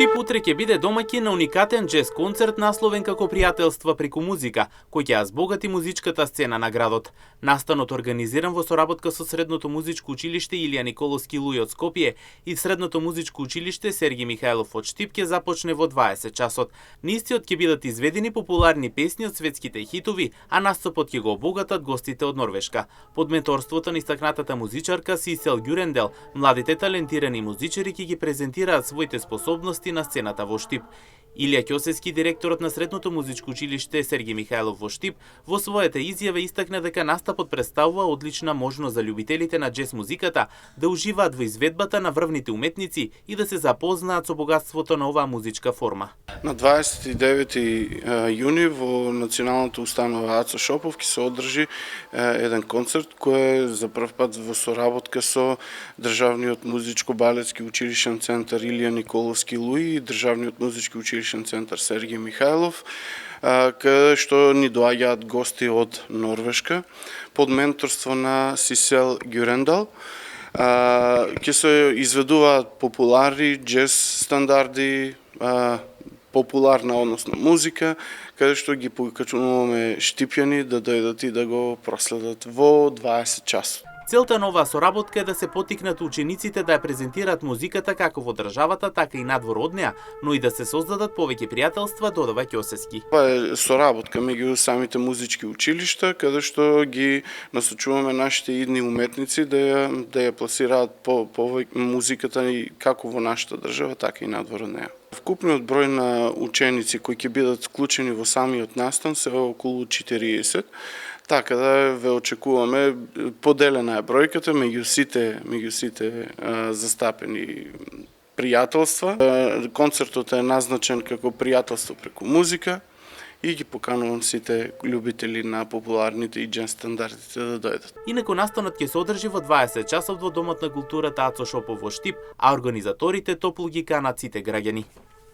Штип утре ќе биде домаќин на уникатен џез концерт насловен како Пријателства преку музика, кој ќе ја збогати музичката сцена на градот. Настанот организиран во соработка со Средното музичко училиште Илија Николовски Луј од Скопје и Средното музичко училиште Сергиј Михајлов од Штип ќе започне во 20 часот. На истиот ќе бидат изведени популарни песни од светските хитови, а настапот ќе го обогатат гостите од Норвешка. Под менторството на истакнатата музичарка Сисел Ѓурендел, младите талентирани музичари ќе ги презентираат своите способности на сцената во Штип. Илија Ќосевски, директорот на Средното музичко училиште Сергиј Михајлов во Штип, во својата изјава истакна дека настапот представува одлична можност за љубителите на џез музиката да уживаат во изведбата на врвните уметници и да се запознаат со богатството на оваа музичка форма. На 29 јуни во Националната установа Ацо Шопов ќе се одржи еден концерт кој е за прв пат во соработка со Државниот музичко-балетски училишен центар Илија Николовски Луј и Државниот музички училишен центар Сергиј Михајлов, каде што ни доаѓаат гости од Норвешка под менторство на Сисел Ѓурендел. Ќе се изведуваат популарни џез стандарди, популарна односно музика, каде што ги покачуваме штипјани да дојдат и да го проследат во 20 часот. Целта на оваа соработка е да се поттикнат учениците да ја презентираат музиката како во државата, така и надвор од неа, но и да се создадат повеќе пријателства, додава Ќосевски. Ова е соработка меѓу самите музички училишта, каде што ги насочуваме нашите идни уметници да ја пласираат повеќе музиката и како во нашата држава, така и надвор од неа. Вкупниот број на ученици кои ќе бидат вклучени во самиот настан се околу 40. Така да ве очекуваме, поделена е бројката меѓу сите застапени пријателства. Концертот е назначен како Пријателство преку музика и ги поканувам сите љубители на популарните и џез стандардите да дојдат. Инаку настанот ќе се одржи во 20 часот во Домот на културата Ацо Шопов во Штип, а организаторите топло ги канат сите граѓани.